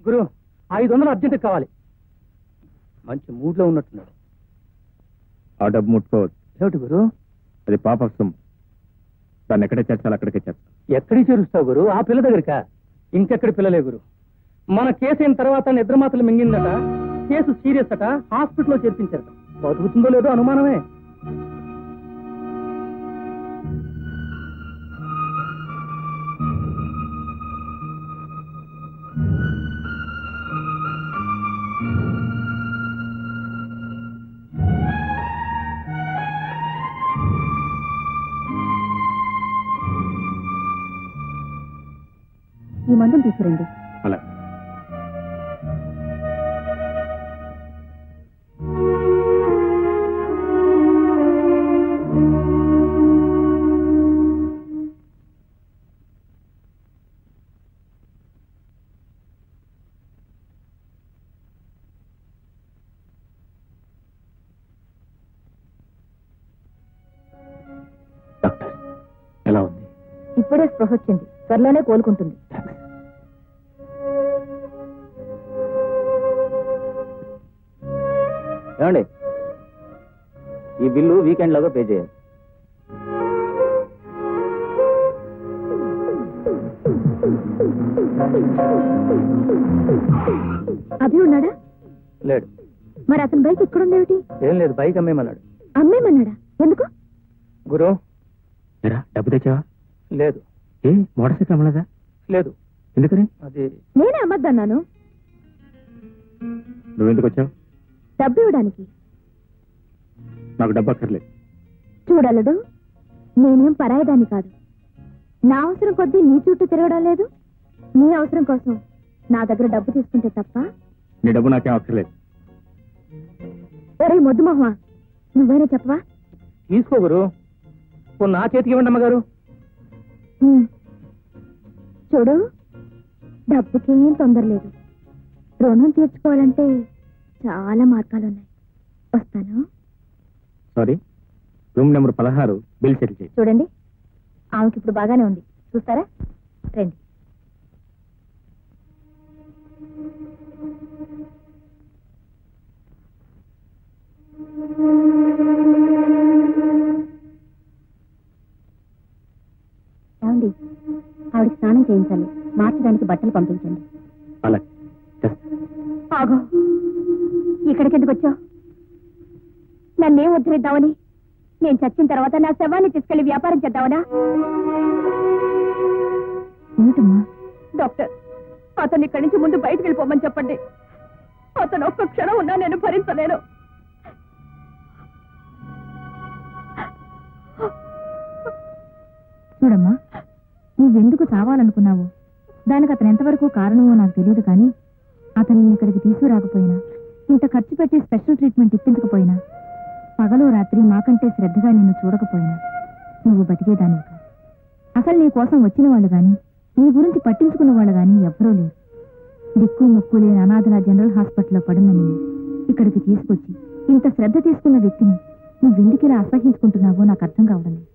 గురు 500 urgent కావాలి. మంచి మూడ్లో ఉన్నట్టున్నాడు. ఆ డబ్బు ముట్టుకోవద్దు. ఏమిటి గురు? అది పాప సొమ్ము. దాన్ని ఎక్కడే చేర్చాలి అక్కడికే చేర్చాలి. ఎక్కడికి చేరుస్తావు గురు? ఆ పిల్ల దగ్గరికా? ఇంకెక్కడి పిల్లలే గురు. మన కేసు అయిన తర్వాత నిద్ర మాత్రలు మింగిందట. కేసు సీరియస్ అట. హాస్పిటల్లో చేర్పించారట. బతుకుతుందో లేదో అనుమానమే. ఈ మందులు తీసుకురండి. అలా డాక్టర్ ఎలా ఉంది? ఇప్పుడే స్పృహ వచ్చింది. త్వరలోనే కోలుకుంటుంది. ఏమండి, ఈ బిల్లు వీకెండ్ లాగా పే చేయాలి. అభి ఉన్నాడా? లేడు. మరి అతని బైక్ ఎక్కడుందేమిటి? ఏం లేదు, బైక్ అమ్మేమన్నాడు. అమ్మేమన్నాడా? ఎందుకు? గురు డబ్బు తెచ్చావా? లేదు. ఏ మోటార్ సైకిల్ అమ్మలేదా? లేదు. ఎందుకని? అది నేనే అమ్మద్దన్నాను. నువ్వెందుకు వచ్చావు? డబ్బు ఇవ్వడానికి. నాకు డబ్బు అక్కర్లేదు. చూడలడు, నేనేం పరాయిదాన్ని కాదు. నా అవసరం కొద్దీ నీ చుట్టూ తిరగడం లేదు. నీ అవసరం కోసం నా దగ్గర డబ్బు తీసుకుంటే తప్ప. నీ డబ్బు నాకేం అక్కర్లేదు. ఒరే మొద్దు మొహమా, నువ్వైనా చెప్పవా? తీసుకో గురు. నా చేతికి ఇవ్వండి అమ్మగారు. చూడు, డబ్బుకేం తొందర లేదు. రుణం తీర్చుకోవాలంటే చాలా మార్గాలున్నాయి. వస్తాను. Sorry, room number 16 bill settle చేయి. చూడండి, ఆమెకి ఇప్పుడు బాగానే ఉంది. చూస్తారా? రండి. ఏమండి, ఆవిడకి స్నానం చేయించాలి. మార్చడానికి బట్టలు పంపించండి. అలా ఆగో, ఇక్కడికి ఎందుకు వచ్చావు? నన్నేం ఉద్ధరిద్దామని? నేను చచ్చిన తర్వాత నా శవాన్ని తీసుకెళ్లి వ్యాపారం చేద్దామనా? ఏమిటమ్మా? డాక్టర్, అతను ఇక్కడి నుంచి ముందు బయటకు వెళ్ళిపోమని చెప్పండి. అతను ఒక్క క్షణం ఉన్నా నేను భరించలేను. చూడమ్మా, నువ్వెందుకు చావాలనుకున్నావు, దానికి అతను ఎంతవరకు కారణమో నాకు తెలియదు. కానీ అతను ఇక్కడికి తీసుకురాకపోయినా, ఇంత ఖర్చు పెట్టి స్పెషల్ ట్రీట్మెంట్ ఇప్పించకపోయినా, పగలు రాత్రి మాకంటే శ్రద్ధగా నిన్ను చూడకపోయినా నువ్వు బతికేదానివి కాదు. అసలు నీ కోసం వచ్చిన వాళ్ళు గాని, నీ గురించి పట్టించుకున్న వాళ్ళు గాని ఎవ్వరూ లేరు. దిక్కు ముక్కు లేని అనాథల జనరల్ హాస్పిటల్లో పడున్న నిన్ను ఇక్కడికి తీసుకొచ్చి ఇంత శ్రద్ధ తీసుకున్న వ్యక్తిని నువ్వెందుకు ఇలా అసహించుకుంటున్నావో నాకు అర్థం కావడం లేదు.